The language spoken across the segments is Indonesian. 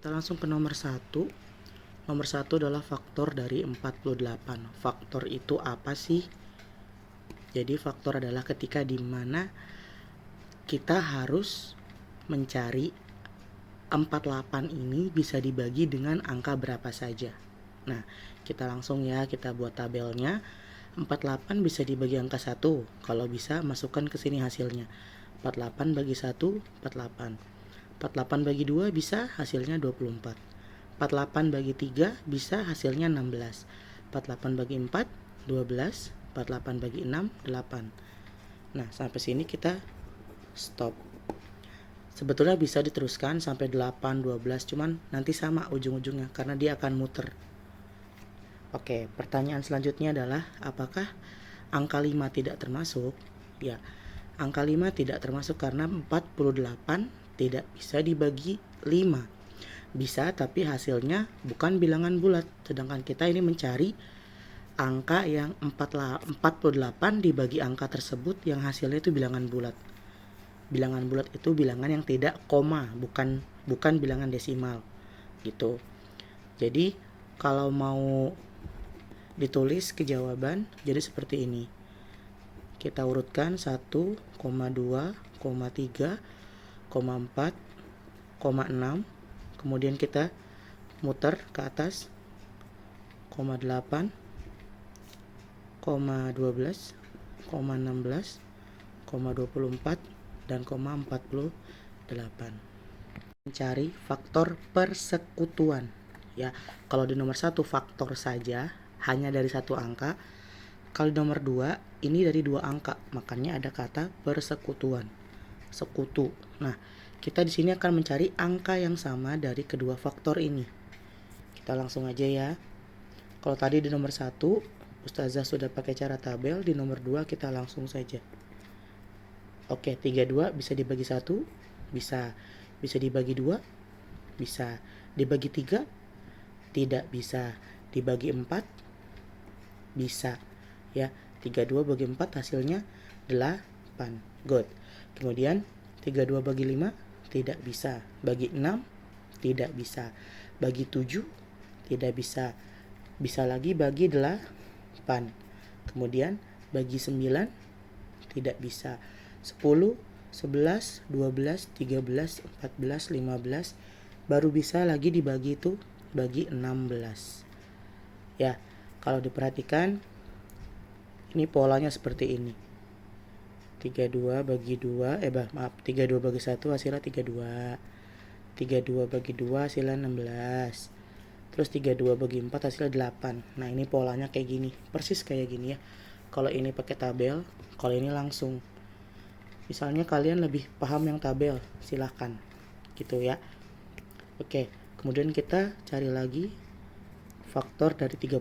Kita langsung ke nomor 1. Nomor 1 adalah faktor dari 48. Faktor itu apa sih? Jadi faktor adalah ketika dimana kita harus mencari 48 ini bisa dibagi dengan angka berapa saja. Nah, kita langsung ya, kita buat tabelnya. 48 bisa dibagi angka 1. Kalau bisa, masukkan ke sini hasilnya. 48 bagi 1, 48. 48 bagi 2 bisa hasilnya 24. 48 bagi 3 bisa hasilnya 16. 48 bagi 4, 12. 48 bagi 6, 8. Nah, sampai sini kita stop. Sebetulnya bisa diteruskan sampai 8, 12, cuman nanti sama ujung-ujungnya karena dia akan muter. Oke, pertanyaan selanjutnya adalah apakah angka 5 tidak termasuk? Ya, angka 5 tidak termasuk karena 48 tidak bisa dibagi 5. Bisa, tapi hasilnya bukan bilangan bulat. Sedangkan kita ini mencari angka yang 48 dibagi angka tersebut yang hasilnya itu bilangan bulat. Bilangan bulat itu bilangan yang tidak koma, bukan bilangan desimal gitu. Jadi kalau mau ditulis ke jawaban jadi seperti ini. Kita urutkan 1, 2, 3, 4, 6. Kemudian kita muter ke atas, 8, 12, 16, 24, dan 48. Mencari faktor persekutuan. Ya, kalau di nomor 1 faktor saja, hanya dari satu angka. Kalau di nomor 2, ini dari 2 angka, makanya ada kata persekutuan. Sekutu. Nah, kita di sini akan mencari angka yang sama dari kedua faktor ini. Kita langsung aja ya. Kalau tadi di nomor 1, Ustazah sudah pakai cara tabel, di nomor 2 kita langsung saja. Oke, 32 bisa dibagi 1, bisa dibagi 2, bisa dibagi 3, tidak bisa dibagi 4, bisa ya. 32 bagi 4 hasilnya 8. Good. Kemudian 32 bagi 5 tidak bisa, bagi 6 tidak bisa, bagi 7 tidak bisa, bisa lagi bagi 8. Kemudian bagi 9 tidak bisa, 10, 11, 12, 13, 14, 15 baru bisa lagi dibagi itu bagi 16. Ya, kalau diperhatikan ini polanya seperti ini. 32 bagi 2, 32 bagi 1 hasilnya 32. 32 bagi 2 hasilnya 16. Terus 32 bagi 4 hasilnya 8. Nah, ini polanya kayak gini. Persis kayak gini ya. Kalau ini pakai tabel, kalau ini langsung. Misalnya kalian lebih paham yang tabel, silahkan. Gitu ya. Oke, kemudian kita cari lagi faktor dari 36.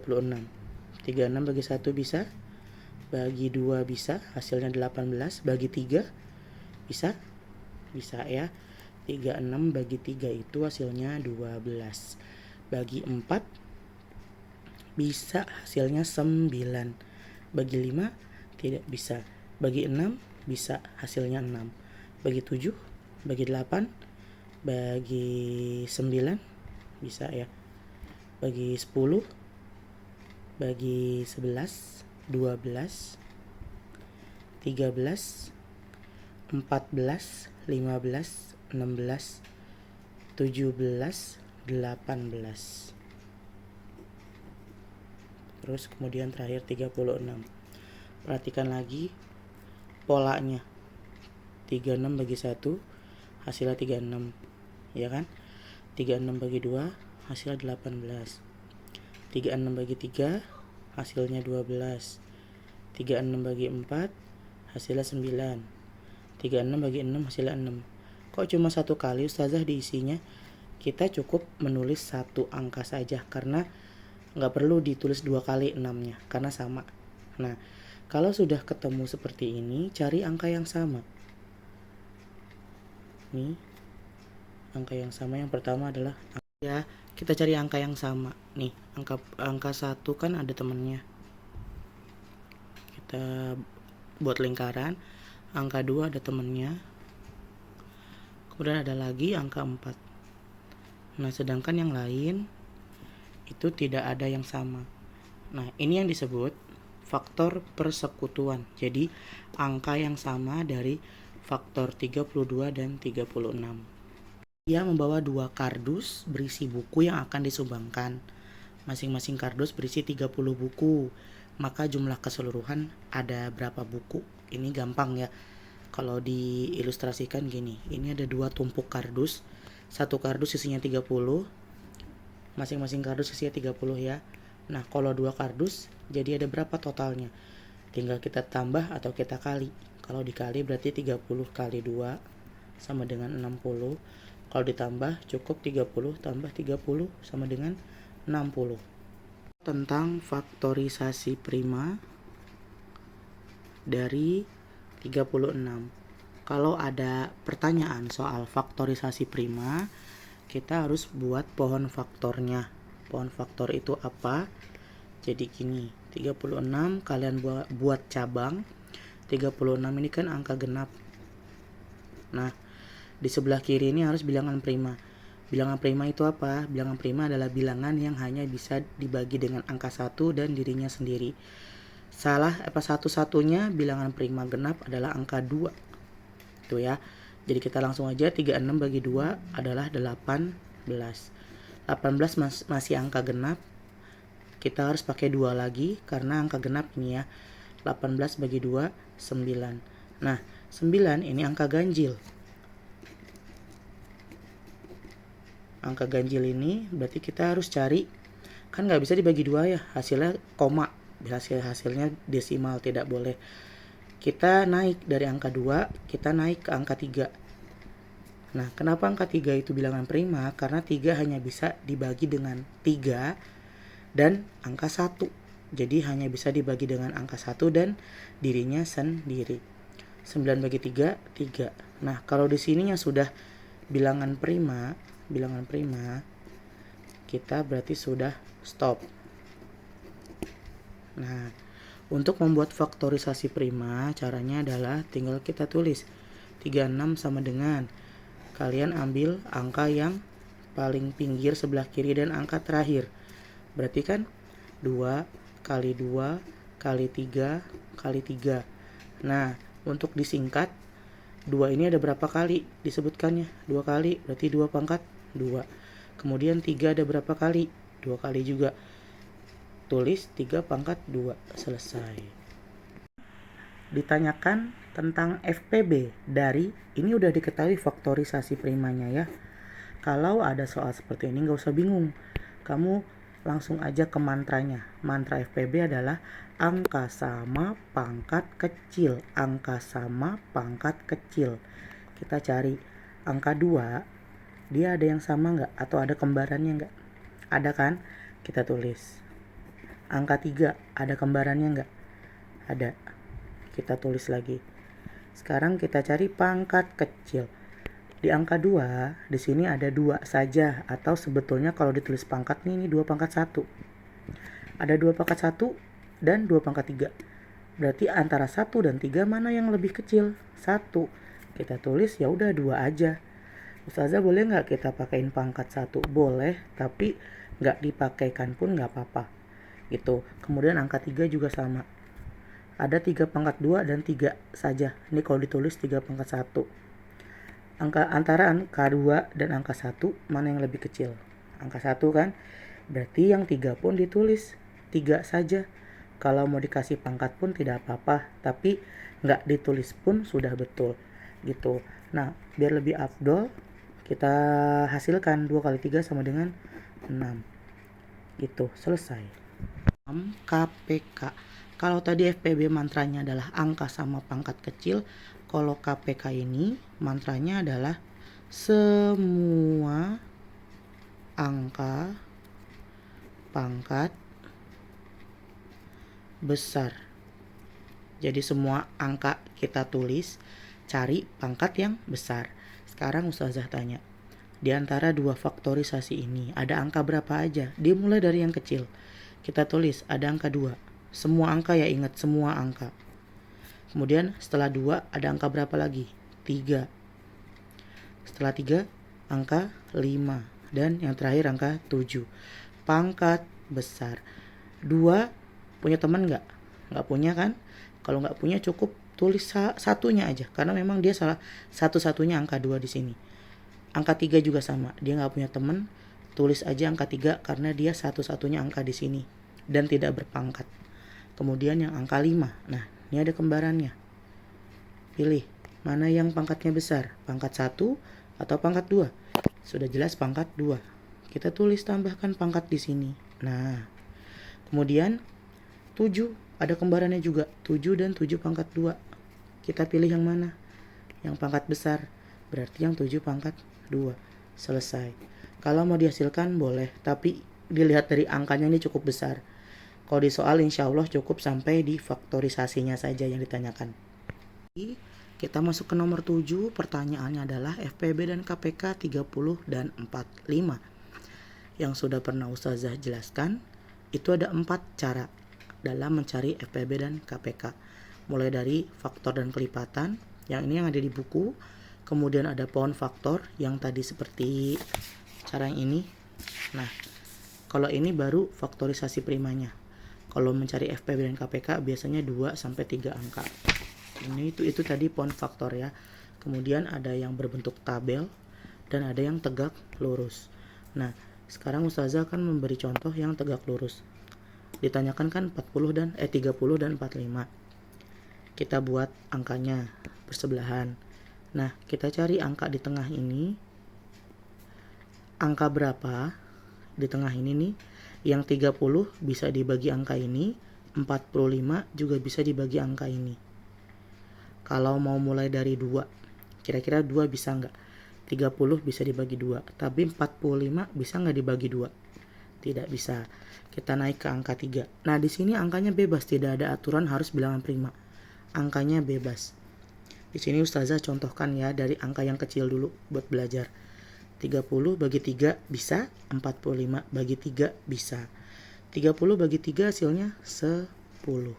36 bagi 1 bisa, bagi 2 bisa, hasilnya 18, bagi 3 bisa ya. 36 bagi 3 itu hasilnya 12. Bagi 4 bisa, hasilnya 9. Bagi 5 tidak bisa. Bagi 6 bisa, hasilnya 6. Bagi 7, bagi 8, bagi 9 bisa ya. Bagi 10, bagi 11, 12, 13, 14, 15, 16, 17, 18. Terus kemudian terakhir 36. Perhatikan lagi polanya. 36 bagi 1 hasilnya 36, ya kan? 36 bagi 2 hasilnya 18. 36 bagi 3 hasilnya 12. 36 bagi 4 hasilnya 9. 36 bagi 6 hasilnya 6. Kok cuma satu kali Ustazah diisinya? Kita cukup menulis satu angka saja karena nggak perlu ditulis 2 kali 6-nya karena sama. Nah, kalau sudah ketemu seperti ini, cari angka yang sama. Nih, angka yang sama yang pertama adalah ya, kita cari angka yang sama. Nih, angka 1 kan ada temennya. Kita buat lingkaran. Angka 2 ada temennya. Kemudian ada lagi angka 4. Nah, sedangkan yang lain itu tidak ada yang sama. Nah, ini yang disebut faktor persekutuan. Jadi, angka yang sama dari faktor 32 dan 36. Ia membawa 2 kardus berisi buku yang akan disumbangkan. Masing-masing kardus berisi 30 buku. Maka jumlah keseluruhan ada berapa buku? Ini gampang ya. Kalau diilustrasikan gini, ini ada 2 tumpuk kardus. Satu kardus isinya 30. Masing-masing kardus isinya 30 ya. Nah, kalau 2 kardus, jadi ada berapa totalnya? Tinggal kita tambah atau kita kali. Kalau dikali berarti 30 kali 2 sama dengan 60. Kalau ditambah cukup 30 tambah 30 sama dengan 60. Tentang faktorisasi prima dari 36. Kalau ada pertanyaan soal faktorisasi prima, kita harus buat pohon faktornya. Pohon faktor itu apa? Jadi gini, 36 kalian buat cabang. 36 ini kan angka genap. Nah, di sebelah kiri ini harus bilangan prima. Bilangan prima itu apa? Bilangan prima adalah bilangan yang hanya bisa dibagi dengan angka 1 dan dirinya sendiri. Satu-satunya bilangan prima genap adalah angka 2. Itu ya. Jadi kita langsung aja 36 bagi 2 adalah 18. 18 masih angka genap. Kita harus pakai 2 lagi karena angka genap ini ya. 18 bagi 2 9. Nah, 9 ini angka ganjil. Angka ganjil ini berarti kita harus cari, kan nggak bisa dibagi 2 ya, hasilnya koma, hasilnya desimal, tidak boleh. Kita naik dari angka 2, kita naik ke angka 3. Nah, kenapa angka 3 itu bilangan prima? Karena 3 hanya bisa dibagi dengan 3 dan angka 1. Jadi hanya bisa dibagi dengan angka 1 dan dirinya sendiri. 9 bagi 3, 3. Nah, kalau di sininya sudah bilangan prima, kita berarti sudah stop. Nah, untuk membuat faktorisasi prima, caranya adalah tinggal kita tulis 36 sama dengan, kalian ambil angka yang paling pinggir sebelah kiri dan angka terakhir. Berarti kan 2 kali 2 kali 3 kali 3. Nah, untuk disingkat, 2 ini ada berapa kali disebutkannya? 2 kali, berarti 2 pangkat 2. Kemudian 3 ada berapa kali? 2 kali juga. Tulis 3 pangkat 2, selesai. Ditanyakan tentang FPB dari, ini udah diketahui faktorisasi primanya ya. Kalau ada soal seperti ini gak usah bingung. Kamu langsung aja ke mantranya. Mantra FPB adalah angka sama pangkat kecil. Angka sama pangkat kecil. Kita cari angka 2. Dia ada yang sama nggak? Atau ada kembarannya nggak? Ada kan? Kita tulis. Angka 3, ada kembarannya nggak? Ada. Kita tulis lagi. Sekarang kita cari pangkat kecil. Di angka 2, di sini ada 2 saja. Atau sebetulnya kalau ditulis pangkat ini 2 pangkat 1. Ada 2 pangkat 1 dan 2 pangkat 3. Berarti antara 1 dan 3 mana yang lebih kecil? 1. Kita tulis ya udah 2 aja. Ustazah boleh nggak kita pakaiin pangkat 1? Boleh, tapi nggak dipakaikan pun nggak apa-apa. Gitu. Kemudian angka 3 juga sama. Ada 3 pangkat 2 dan 3 saja. Ini kalau ditulis 3 pangkat 1. Antara angka 2 dan angka 1, mana yang lebih kecil? Angka 1 kan? Berarti yang 3 pun ditulis 3 saja. Kalau mau dikasih pangkat pun tidak apa-apa. Tapi nggak ditulis pun sudah betul. Gitu. Nah, biar lebih afdol, kita hasilkan 2 kali 3 sama dengan 6. Gitu, selesai. KPK. Kalau tadi FPB mantranya adalah angka sama pangkat kecil, kalau KPK ini mantranya adalah semua angka pangkat besar. Jadi semua angka kita tulis, cari pangkat yang besar. Sekarang Ustazah tanya, di antara 2 faktorisasi ini ada angka berapa aja? Dimulai dari yang kecil. Kita tulis ada angka 2. Semua angka ya, ingat semua angka. Kemudian setelah 2 ada angka berapa lagi? 3. Setelah 3 angka 5. dan yang terakhir angka 7. Pangkat besar. 2 punya teman nggak? Nggak punya kan? Kalau nggak punya cukup tulis satunya aja, karena memang dia salah satu-satunya angka 2 di sini. Angka 3 juga sama, dia nggak punya teman, tulis aja angka 3 karena dia satu-satunya angka di sini dan tidak berpangkat. Kemudian yang angka 5, nah ini ada kembarannya. Pilih mana yang pangkatnya besar, pangkat 1 atau pangkat 2. Sudah jelas pangkat 2. Kita tulis tambahkan pangkat di sini. Nah, kemudian 7 ada kembarannya juga, 7 dan 7 pangkat 2. Kita pilih yang mana? Yang pangkat besar, berarti yang 7 pangkat 2. Selesai. Kalau mau dihasilkan boleh, tapi dilihat dari angkanya ini cukup besar. Kalau di soal insya Allah cukup sampai di faktorisasinya saja yang ditanyakan. Kita masuk ke nomor 7, pertanyaannya adalah FPB dan KPK 30 dan 45. Yang sudah pernah Ustazah jelaskan, itu ada 4 cara dalam mencari FPB dan KPK. Mulai dari faktor dan kelipatan, yang ini yang ada di buku. Kemudian ada pohon faktor, yang tadi seperti cara yang ini. Nah, kalau ini baru faktorisasi primanya. Kalau mencari FPB dan KPK biasanya 2-3 angka. Ini itu tadi pohon faktor ya. Kemudian ada yang berbentuk tabel dan ada yang tegak lurus. Nah, sekarang Ustazah akan memberi contoh yang tegak lurus. Ditanyakan kan 30 dan 45. Kita buat angkanya bersebelahan. Nah, kita cari angka di tengah ini. Angka berapa di tengah ini nih? Yang 30 bisa dibagi angka ini, 45 juga bisa dibagi angka ini. Kalau mau mulai dari 2, kira-kira 2 bisa nggak? 30 bisa dibagi 2, tapi 45 bisa nggak dibagi 2? Tidak bisa. Kita naik ke angka 3. Nah, di sini angkanya bebas, tidak ada aturan harus bilangan prima. Angkanya bebas. Di sini Ustazah contohkan ya dari angka yang kecil dulu buat belajar. 30 bagi 3 bisa, 45 bagi 3 bisa. 30 bagi 3 hasilnya 10.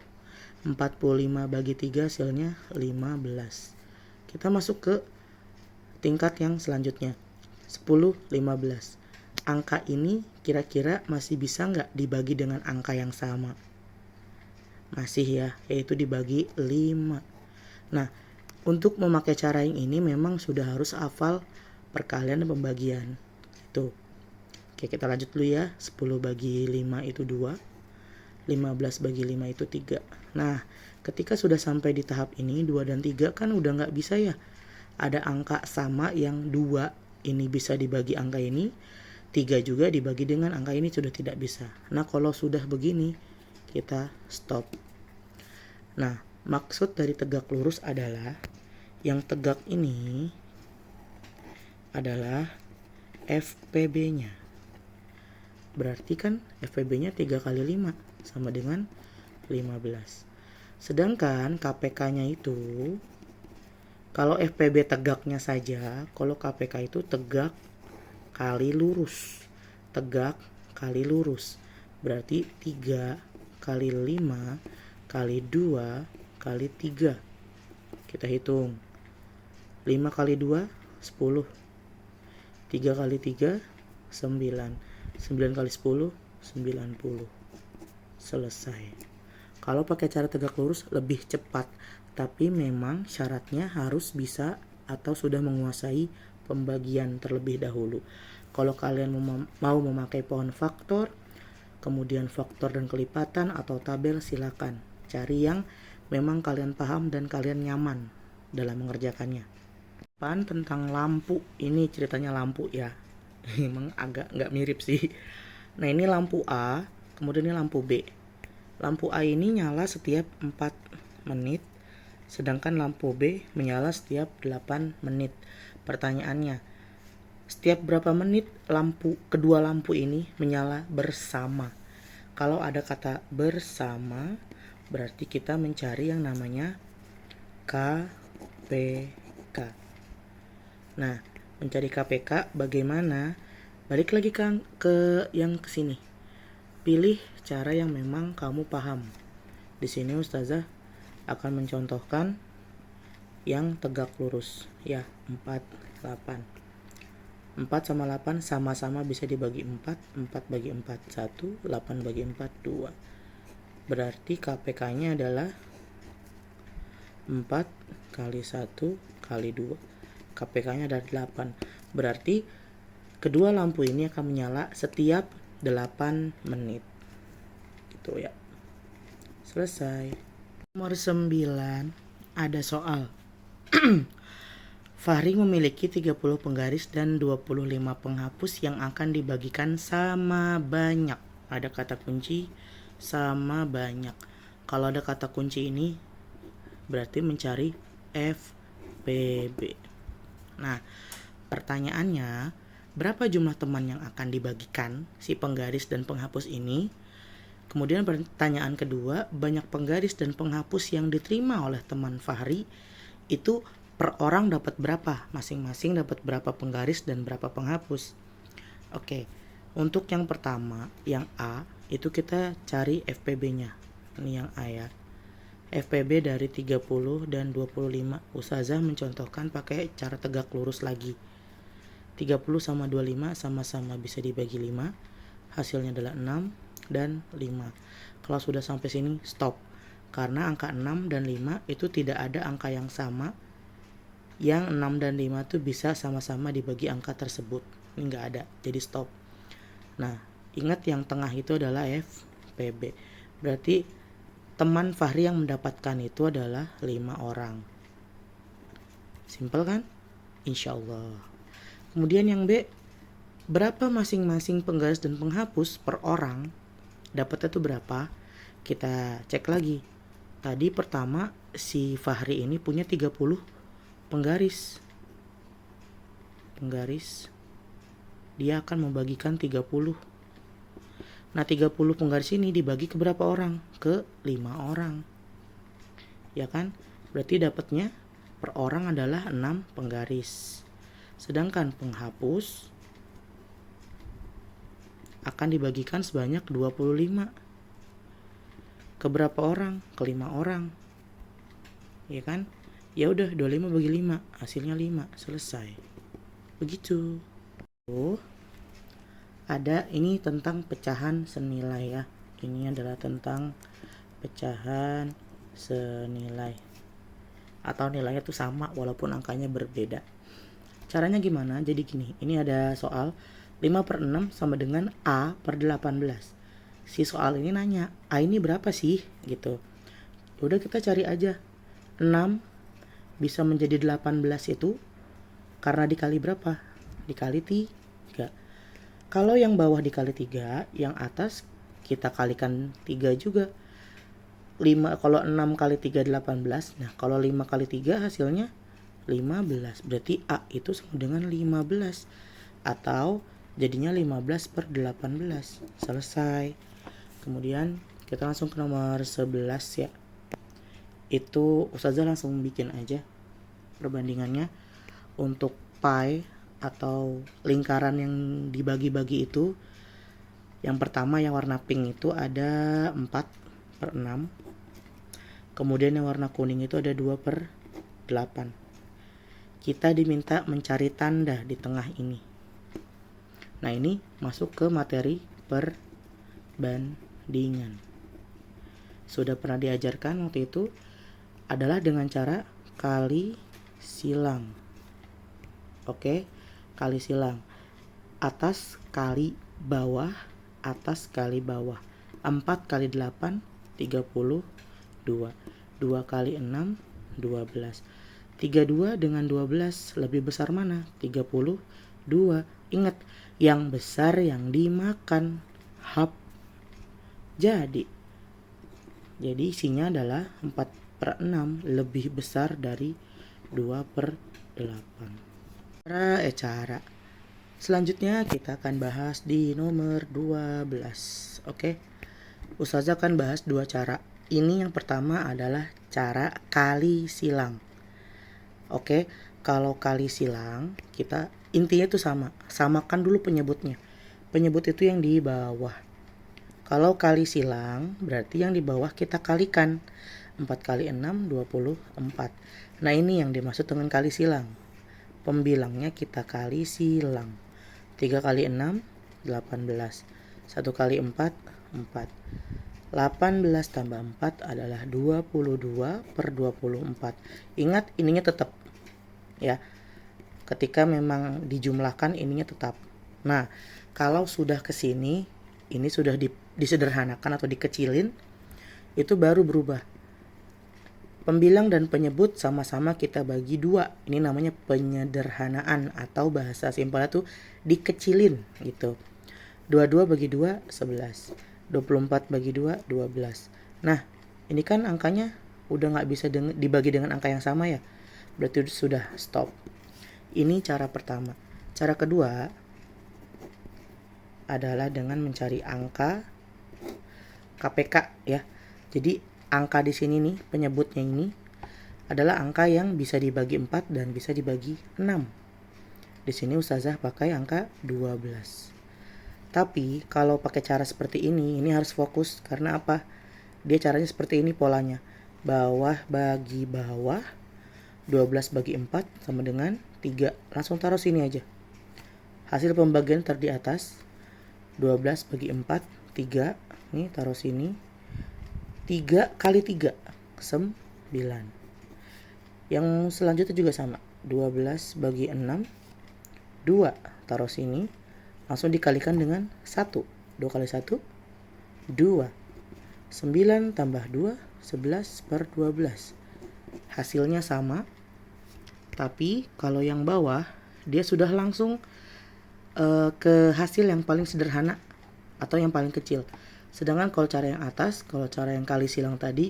45 bagi 3 hasilnya 15. Kita masuk ke tingkat yang selanjutnya. 10, 15. Angka ini kira-kira masih bisa nggak dibagi dengan angka yang sama? Masih ya, yaitu dibagi 5. Nah, untuk memakai cara yang ini memang sudah harus hafal perkalian dan pembagian. Itu. Oke, kita lanjut dulu ya. 10 bagi 5 itu 2. 15 bagi 5 itu 3. Nah, ketika sudah sampai di tahap ini, 2 dan 3 kan udah nggak bisa ya. Ada angka sama yang 2 ini bisa dibagi angka ini, 3 juga dibagi dengan angka ini sudah tidak bisa. Nah, kalau sudah begini, kita stop. Nah, maksud dari tegak lurus adalah yang tegak ini adalah FPB-nya. Berarti kan FPB-nya 3 kali 5 sama dengan 15. Sedangkan KPK-nya itu, kalau FPB tegaknya saja, kalau KPK itu tegak kali lurus. Tegak kali lurus. Berarti 3 kali 5 kali 2 kali 3. Kita hitung. 5 kali 2, 10. 3 kali 3, 9. 9 kali 10, 90. Selesai. Kalau pakai cara tegak lurus lebih cepat, tapi memang syaratnya harus bisa atau sudah menguasai pembagian terlebih dahulu. Kalau kalian mau memakai pohon faktor, kemudian faktor dan kelipatan atau tabel, silakan cari yang memang kalian paham dan kalian nyaman dalam mengerjakannya. Tentang lampu, ini ceritanya lampu ya. Memang agak nggak mirip sih. Nah, ini lampu A, kemudian ini lampu B. Lampu A ini nyala setiap 4 menit, sedangkan lampu B menyala setiap 8 menit. Pertanyaannya, setiap berapa menit kedua lampu ini menyala bersama? Kalau ada kata bersama, berarti kita mencari yang namanya KPK. Nah, mencari KPK bagaimana? Balik lagi ke yang kesini. Pilih cara yang memang kamu paham. Di sini Ustazah akan mencontohkan yang tegak lurus ya, 4, 8. 4 sama 8 sama-sama bisa dibagi 4. 4 bagi 4 1, 8 bagi 4 2. Berarti KPK-nya adalah 4 kali 1 kali 2. KPK-nya adalah 8. Berarti kedua lampu ini akan menyala setiap 8 menit. Gitu ya. Selesai. Nomor 9 ada soal. Fahri memiliki 30 penggaris dan 25 penghapus yang akan dibagikan sama banyak. Ada kata kunci sama banyak. Kalau ada kata kunci ini berarti mencari FPB. Nah, pertanyaannya, berapa jumlah teman yang akan dibagikan si penggaris dan penghapus ini? Kemudian pertanyaan kedua, banyak penggaris dan penghapus yang diterima oleh teman Fahri itu per orang dapat berapa? Masing-masing dapat berapa penggaris dan berapa penghapus? Oke, untuk yang pertama, yang A, itu kita cari FPB-nya. Ini yang A ya. FPB dari 30 dan 25. Ustazah mencontohkan pakai cara tegak lurus lagi. 30 sama 25 sama-sama bisa dibagi 5. Hasilnya adalah 6 dan 5. Kalau sudah sampai sini, stop. Karena angka 6 dan 5 itu tidak ada angka yang sama. Yang 6 dan 5 tuh bisa sama-sama dibagi angka tersebut. Ini nggak ada, jadi stop. Nah, ingat yang tengah itu adalah FPB. Berarti teman Fahri yang mendapatkan itu adalah 5 orang. Simpel kan? Insya Allah. Kemudian yang B, berapa masing-masing penggaris dan penghapus per orang? Dapatnya tuh berapa? Kita cek lagi. Tadi pertama si Fahri ini punya 30 penggaris. Dia akan membagikan 30. Nah, 30 penggaris ini dibagi ke berapa orang? Ke 5 orang. Ya kan? Berarti dapatnya per orang adalah 6 penggaris. Sedangkan penghapus akan dibagikan sebanyak 25. Ke berapa orang? Ke 5 orang. Ya kan? Ya udah, 25 bagi 5, hasilnya 5, selesai. Begitu. Ada ini tentang pecahan senilai ya. Ini adalah tentang pecahan senilai. Atau nilainya tuh sama walaupun angkanya berbeda. Caranya gimana? Jadi gini, ini ada soal 5/6 sama dengan A per 18. Si soal ini nanya, A ini berapa sih? Gitu. Udah kita cari aja. 6 bisa menjadi 18 itu karena dikali berapa? Dikali 3. Kalau yang bawah dikali 3, yang atas kita kalikan 3 juga. 5, kalau 6 kali 3 18. Nah, kalau 5 kali 3 hasilnya 15. Berarti A itu sama dengan 15. Atau jadinya 15 per 18. Selesai. Kemudian kita langsung ke nomor 11 ya. Itu Ustazah langsung bikin aja perbandingannya. Untuk pi atau lingkaran yang dibagi-bagi itu, yang pertama yang warna pink itu ada 4/6. Kemudian yang warna kuning itu ada 2/8. Kita diminta mencari tanda di tengah ini. Nah, ini masuk ke materi perbandingan. Sudah pernah diajarkan waktu itu adalah dengan cara kali silang. Oke, kali silang. Atas kali bawah, atas kali bawah. 4 kali 8, 32. 2 kali 6, 12. 32 dengan 12 lebih besar mana? 32. Ingat, yang besar yang dimakan. Hap. Jadi isinya adalah 4/6 lebih besar dari 2/8. Cara. Selanjutnya kita akan bahas di nomor 12. Oke. Ustazah akan bahas 2 cara. Ini yang pertama adalah cara kali silang. Oke, kalau kali silang kita intinya itu sama. Samakan dulu penyebutnya. Penyebut itu yang di bawah. Kalau kali silang berarti yang di bawah kita kalikan. 4 kali 6, 24. Nah, ini yang dimaksud dengan kali silang. Pembilangnya kita kali silang. 3 kali 6, 18. 1 kali 4, 4. 18 tambah 4 adalah 22 per 24. Ingat ininya tetap ya. Ketika memang dijumlahkan ininya tetap. Nah, kalau sudah ke sini, ini sudah disederhanakan atau dikecilin, itu baru berubah. Pembilang dan penyebut sama-sama kita bagi 2. Ini namanya penyederhanaan atau bahasa simpelnya tuh dikecilin gitu. 22 bagi 2, 11. 24 bagi 2, 12. Nah, ini kan angkanya udah gak bisa dibagi dengan angka yang sama ya. Berarti sudah stop. Ini cara pertama. Cara kedua adalah dengan mencari angka KPK ya. Jadi angka di sini nih, penyebutnya ini adalah angka yang bisa dibagi 4 dan bisa dibagi 6. Di sini ustazah pakai angka 12. Tapi kalau pakai cara seperti ini harus fokus karena apa? Dia caranya seperti ini polanya. Bawah bagi bawah, 12 bagi 4 sama dengan 3. Langsung taruh sini aja. Hasil pembagian di atas. 12 bagi 4, 3. Nih taruh sini. 3 kali 3, 9. Yang selanjutnya juga sama. 12 bagi 6, 2. Taruh sini. Langsung dikalikan dengan 1. 2 kali 1, 2. 9 tambah 2, 11 per 12. Hasilnya sama. Tapi kalau yang bawah, dia sudah langsung ke hasil yang paling sederhana atau yang paling kecil. Sedangkan kalau cara yang atas, kalau cara yang kali silang tadi,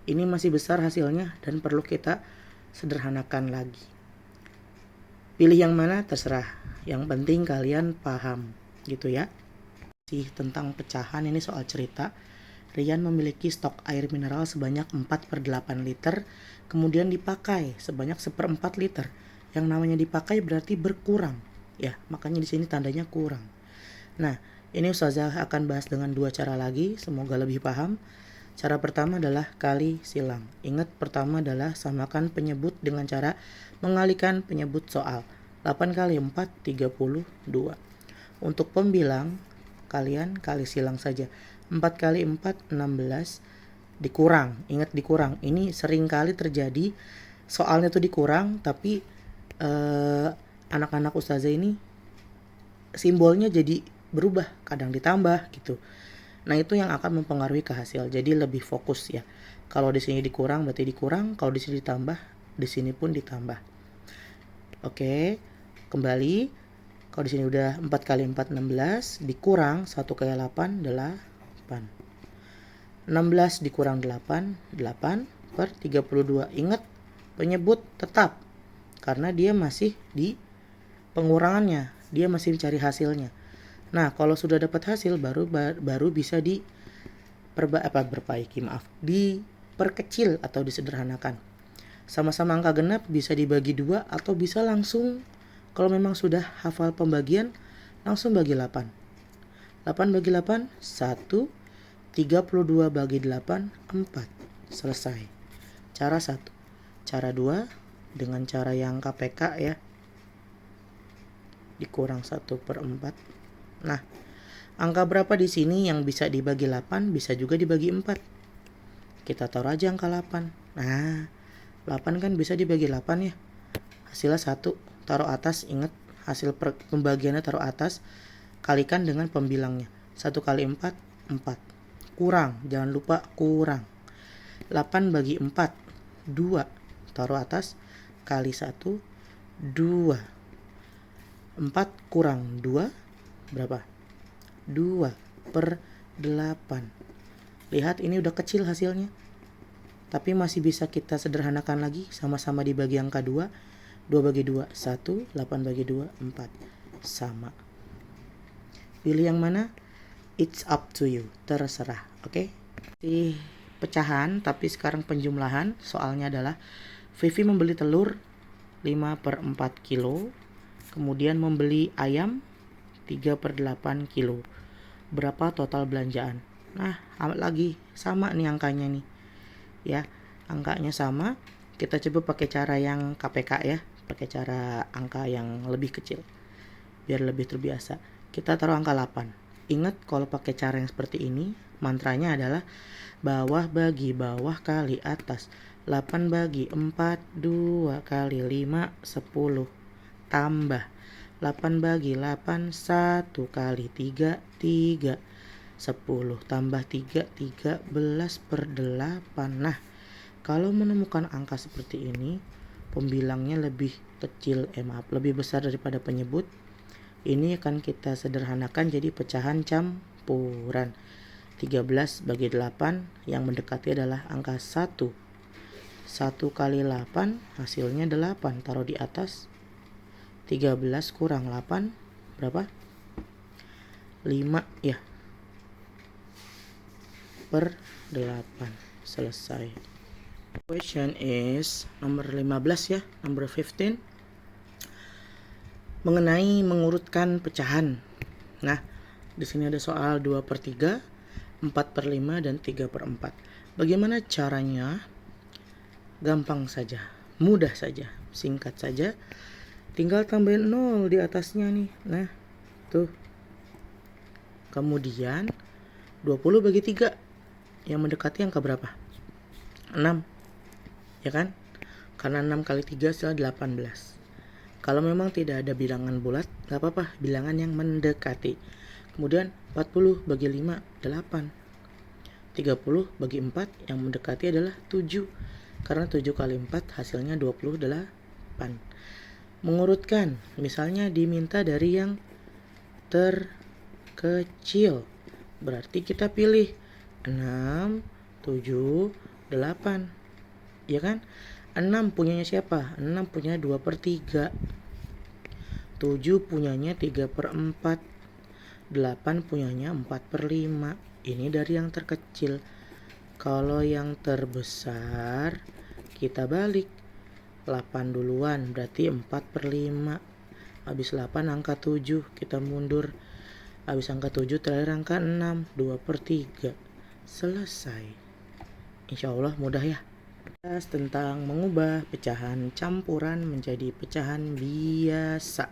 ini masih besar hasilnya dan perlu kita sederhanakan lagi. Pilih yang mana terserah. Yang penting kalian paham gitu ya. Tentang pecahan ini soal cerita. Rian memiliki stok air mineral sebanyak 4/8 liter, kemudian dipakai sebanyak 1/4 liter. Yang namanya dipakai berarti berkurang. Ya, makanya di sini tandanya kurang. Nah, ini ustazah akan bahas dengan 2 cara lagi, semoga lebih paham. Cara pertama adalah kali silang. Ingat pertama adalah samakan penyebut dengan cara mengalihkan penyebut soal. 8 kali 4, 32. Untuk pembilang, kalian kali silang saja. 4 kali 4, 16. Dikurang, ingat dikurang. Ini sering kali terjadi, soalnya tuh dikurang, tapi anak-anak ustazah ini simbolnya jadi berubah, kadang ditambah gitu. Nah, itu yang akan mempengaruhi ke hasil. Jadi lebih fokus ya. Kalau di sini dikurang berarti dikurang, kalau di sini ditambah, di sini pun ditambah. Oke, kembali. Kalau di sini udah 4 kali 4 16, dikurang 1 kali 8 8. 16 dikurang 8, 8 per 32. Ingat penyebut tetap karena dia masih di pengurangannya, dia masih mencari hasilnya. Nah, kalau sudah dapat hasil baru bisa diperkecil atau disederhanakan. Sama-sama angka genap bisa dibagi 2 atau bisa langsung, kalau memang sudah hafal pembagian, langsung bagi 8. 8 bagi 8, 1. 32 bagi 8, 4. Selesai. Cara 1. Cara 2, dengan cara yang KPK ya. Dikurang 1/4. Nah, angka berapa di sini yang bisa dibagi 8, bisa juga dibagi 4. Kita taruh aja angka 8. Nah, 8 kan bisa dibagi 8 ya. Hasilnya 1, taruh atas, ingat hasil pembagiannya taruh atas, kalikan dengan pembilangnya. 1 kali 4, 4. Kurang, jangan lupa kurang. 8 bagi 4, 2. Taruh atas, kali 1, 2. 4 kurang 2, berapa? 2 per 8. Lihat ini udah kecil hasilnya. Tapi masih bisa kita sederhanakan lagi, sama-sama dibagi angka 2. 2 bagi 2, 1. 8 bagi 2, 4. Sama. Pilih yang mana? It's up to you, terserah. Oke? Di pecahan, tapi sekarang penjumlahan. Soalnya adalah Vivi membeli telur 5/4 kilo, kemudian membeli ayam 3/8 kilo. Berapa total belanjaan? Nah, lagi sama nih angkanya nih. Ya, angkanya sama. Kita coba pakai cara yang KPK ya, pakai cara angka yang lebih kecil. biar lebih terbiasa. Kita taruh angka 8. Ingat kalau pakai cara yang seperti ini, mantranya adalah bawah bagi bawah kali atas. 8 bagi 4, 2 kali 5, 10. Tambah 8 bagi 8, 1 kali 3, 3. 10 tambah 3, 13 per 8. Nah, kalau menemukan angka seperti ini, pembilangnya lebih kecil, lebih besar daripada penyebut. Ini akan kita sederhanakan jadi pecahan campuran. 13 bagi 8 yang mendekati adalah angka 1. 1 kali 8 hasilnya 8, taruh di atas. 13 kurang 8 berapa? 5 ya. Per 8. Selesai. Question is nomor 15 ya, number 15. Mengenai mengurutkan pecahan. Nah, di sini ada soal 2/3, 4/5 dan 3/4. Bagaimana caranya? Gampang saja, mudah saja, singkat saja. Tinggal tambahin 0 di atasnya nih. Nah, tuh. Kemudian 20 bagi 3 yang mendekati angka berapa? 6. Ya kan? Karena 6 kali 3 adalah 18. Kalau memang tidak ada bilangan bulat, gak apa-apa, bilangan yang mendekati. Kemudian 40 bagi 5, 8. 30 bagi 4 yang mendekati adalah 7. Karena 7 kali 4 hasilnya 28. Mengurutkan, misalnya diminta dari yang terkecil. Berarti kita pilih 6, 7, 8. Ya kan? 6 punyanya siapa? 6 punya 2/3. 7 punyanya 3/4. 8 punyanya 4/5. Ini dari yang terkecil. Kalau yang terbesar kita balik. 8 duluan berarti 4/5. Habis 8 angka 7 kita mundur. Habis angka 7 terakhir angka 6, 2/3. Selesai. Insya Allah mudah ya. Tentang mengubah pecahan campuran menjadi pecahan biasa.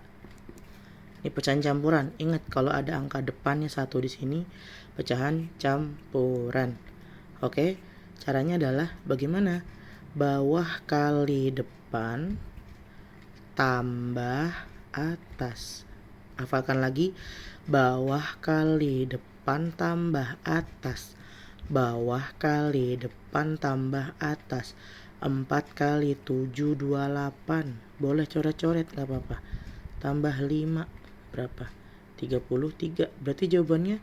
Ini pecahan campuran. Ingat kalau ada angka depannya 1 di sini, pecahan campuran. Oke, caranya adalah bagaimana? Bawah kali depan tambah atas. Hafalkan lagi. Bawah kali depan tambah atas. Bawah kali depan tambah atas. 4 kali 7, 28. Boleh coret-coret gak apa-apa. Tambah 5 berapa? 33. Berarti jawabannya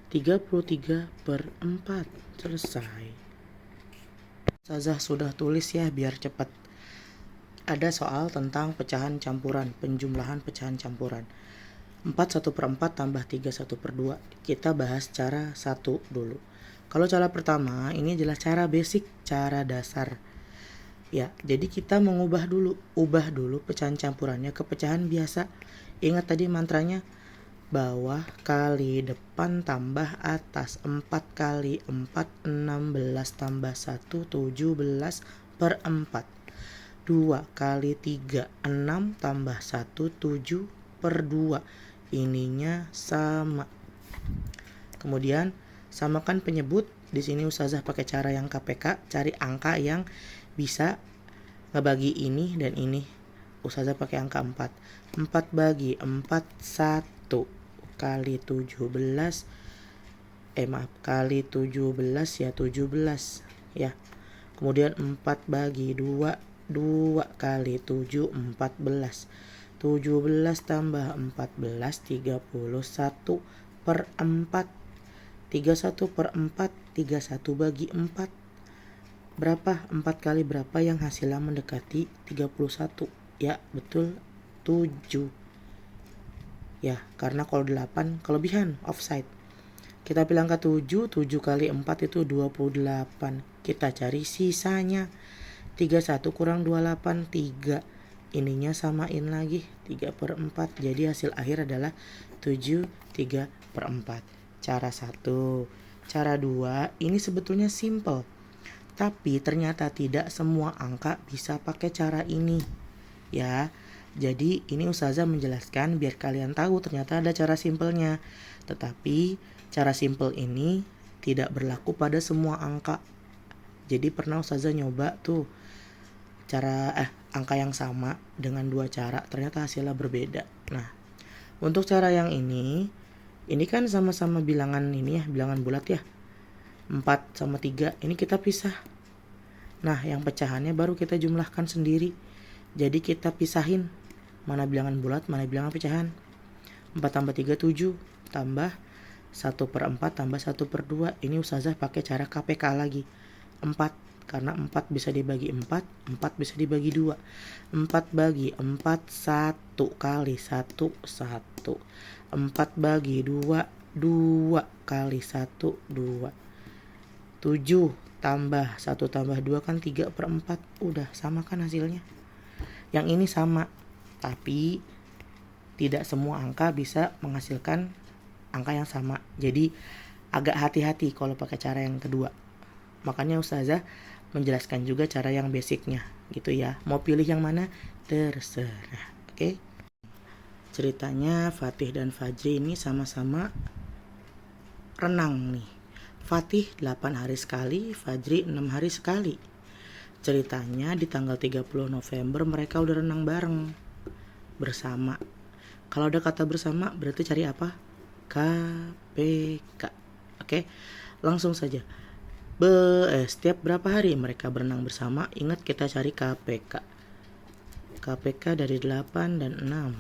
33/4. Selesai. Ustazah sudah tulis ya biar cepat. Ada soal tentang pecahan campuran, penjumlahan pecahan campuran. 4 1/4 tambah 3 1/2. Kita bahas cara 1 dulu. Kalau cara pertama ini adalah cara basic, cara dasar. Ya, jadi kita ubah dulu pecahan campurannya ke pecahan biasa. Ingat tadi mantranya bawah kali depan tambah atas. 4 kali 4 16 tambah 1 17/4. 2 kali 3 6 tambah 1 7/2. Ininya sama. Kemudian samakan penyebut. Di sini ustazah pakai cara yang KPK, cari angka yang bisa ngebagi ini dan ini. Ustazah pakai angka 4. 4 bagi 4 1 kali 17. Kali 17 ya 17 ya. Kemudian 4 bagi 2 2 kali 7 14. 17 tambah 14 31/4. 31/4. 31 bagi 4 berapa? 4 kali berapa yang hasilnya mendekati 31? Ya betul, 7. Ya, karena kalau 8 kelebihan, offside. Kita pilih angka 7. 7 kali 4 itu 28. Kita cari sisanya. 31 kurang 28, 3. Ininya samain lagi, 3/4. Jadi hasil akhir adalah 7 3/4. Cara 1. Cara 2, ini sebetulnya simple. Tapi ternyata tidak semua angka bisa pakai cara ini. Ya, Jadi ini Ustazah menjelaskan biar kalian tahu ternyata ada cara simpelnya. Tetapi cara simpel ini tidak berlaku pada semua angka. Jadi pernah Ustazah nyoba tuh cara angka yang sama dengan dua cara, ternyata hasilnya berbeda. Nah, untuk cara yang ini kan sama-sama bilangan ini ya, bilangan bulat ya. 4 sama 3 ini kita pisah. Nah, yang pecahannya baru kita jumlahkan sendiri. Jadi kita pisahin mana bilangan bulat, mana bilangan pecahan. 4 tambah 3 7, tambah 1/4 tambah 1/2. Ini Ustazah pakai cara KPK lagi. 4, karena 4 bisa dibagi 4 bisa dibagi 2. 4 bagi 4 1 kali 1 1. 4 bagi 2 2 kali 1 2. 7 tambah 1 tambah 2 kan 3/4. Udah sama kan hasilnya. Yang ini sama, tapi tidak semua angka bisa menghasilkan angka yang sama. Jadi agak hati-hati kalau pakai cara yang kedua. Makanya Ustazah menjelaskan juga cara yang basicnya gitu ya. Mau pilih yang mana terserah. Oke. Ceritanya Fatih dan Fajri ini sama-sama renang nih. Fatih 8 hari sekali, Fajri 6 hari sekali. Ceritanya di tanggal 30 November mereka udah renang bareng bersama. Kalau ada kata bersama berarti cari apa? KPK. Oke, langsung saja. Setiap berapa hari mereka berenang bersama? Ingat kita cari KPK. KPK dari 8 dan 6.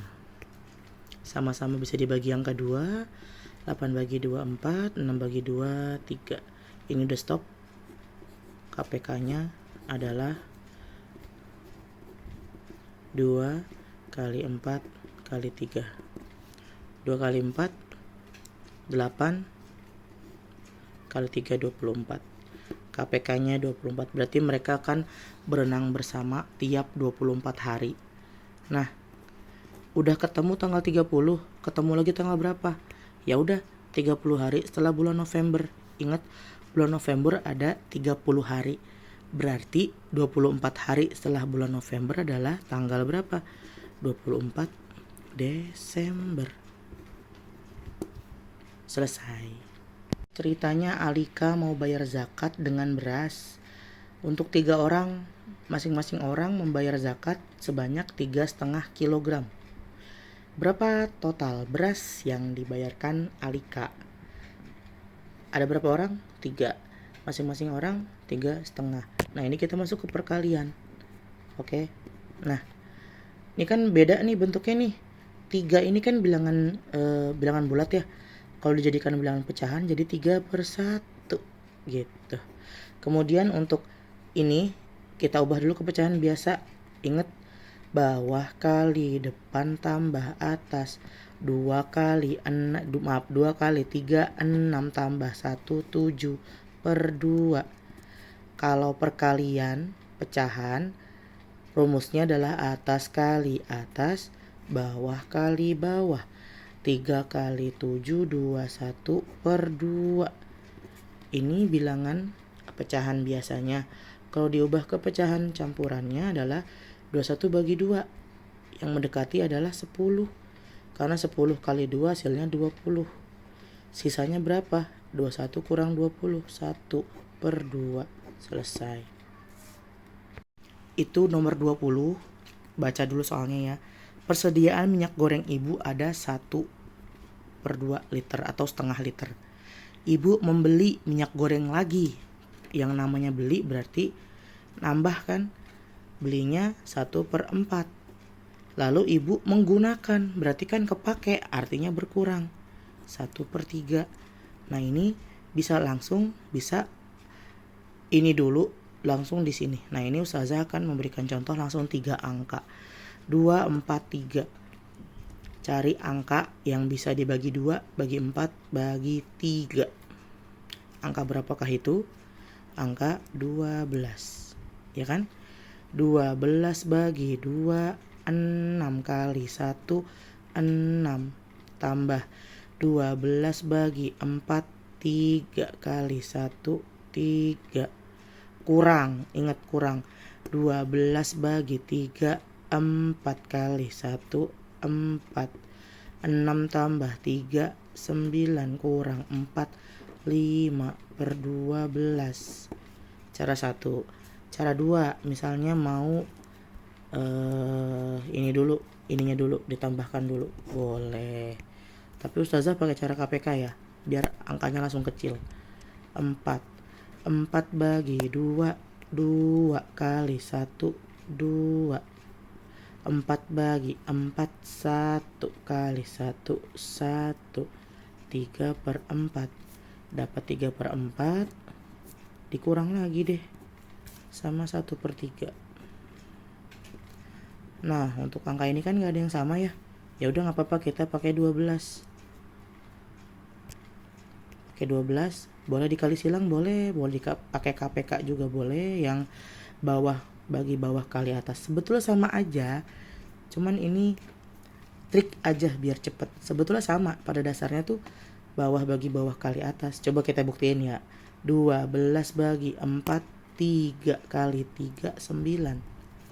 Sama-sama bisa dibagi angka 2. 8 bagi 2 4, 6 bagi 2 3. Ini udah stop. KPK-nya adalah 2 kali 4 kali 3. 2 kali 4 8 kali 3 24. KPK-nya 24. Berarti mereka akan berenang bersama tiap 24 hari. Nah, udah ketemu tanggal 30, ketemu lagi tanggal berapa? Ya udah 30 hari setelah bulan November. Ingat, bulan November ada 30 hari. Berarti 24 hari setelah bulan November adalah tanggal berapa? 24 Desember. Selesai. Ceritanya Alika mau bayar zakat dengan beras. Untuk 3 orang, masing-masing orang membayar zakat sebanyak 3,5 kilogram. Berapa total beras yang dibayarkan Alika? Ada berapa orang? 3. Masing-masing orang 3,5. Nah, ini kita masuk ke perkalian. Oke. Nah, ini kan beda nih bentuknya nih. 3 ini kan bilangan bulat ya. Kalau dijadikan bilangan pecahan jadi 3/1 gitu. Kemudian untuk ini kita ubah dulu ke pecahan biasa. Ingat, bawah kali depan tambah atas. 2 kali 3 6 tambah 1 7/2. Kalau perkalian pecahan rumusnya adalah atas kali atas, bawah kali bawah. 3 kali 7 21/2. Ini bilangan pecahan biasanya. Kalau diubah ke pecahan campurannya adalah 21 bagi 2. Yang mendekati adalah 10. Karena 10 kali 2 hasilnya 20. Sisanya berapa? 21 kurang 20. 1/2. Selesai. Itu nomor 20. Baca dulu soalnya ya. Persediaan minyak goreng ibu ada 1/2 liter atau setengah liter. Ibu membeli minyak goreng lagi. Yang namanya beli berarti nambah kan. Belinya 1/4. Lalu ibu menggunakan, berarti kan kepake, artinya berkurang. 1/3. Nah, ini bisa langsung, bisa ini dulu langsung di sini. Nah, ini Ustazah akan memberikan contoh langsung 3 angka. 2 4 3. Cari angka yang bisa dibagi 2, bagi 4, bagi 3. Angka berapakah itu? Angka 12. Ya kan? 12 bagi 2, 6 kali 1 6. Tambah 12 bagi 4, 3 kali 1 3. Kurang, ingat kurang. 12 bagi 3 4 kali 1 4. 6 tambah 3 9 kurang 4 5 per 12. Cara 1. Cara 2, misalnya mau ininya dulu ditambahkan dulu, boleh. Tapi ustazah pakai cara KPK ya, biar angkanya langsung kecil. 4 bagi 2 2 kali 1 2. 4 bagi 4 1 kali 1 1. 3 per 4 dapat 3 per 4, dikurang lagi deh sama 1 per 3. Nah, untuk angka ini kan gak ada yang sama ya. Ya udah gak apa-apa, kita pakai 12. Pakai 12, boleh dikali silang, boleh pakai KPK juga boleh. Yang bawah bagi bawah kali atas. Sebetulnya sama aja. Cuman ini trik aja biar cepet. Sebetulnya sama, pada dasarnya tuh bawah bagi bawah kali atas. Coba kita buktiin ya. 12 bagi 4 3 kali 3 9.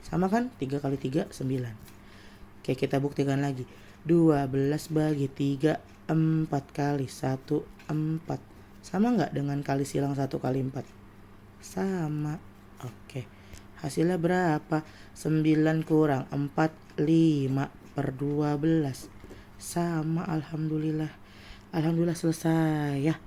Sama kan? 3 kali 3 9. Oke, kita buktikan lagi. 12 bagi 3 4 kali 1 4. Sama nggak dengan kali silang 1 kali 4? Sama. Oke. Hasilnya berapa? 9 kurang 4 5 per 12. Sama, alhamdulillah. Alhamdulillah selesai ya.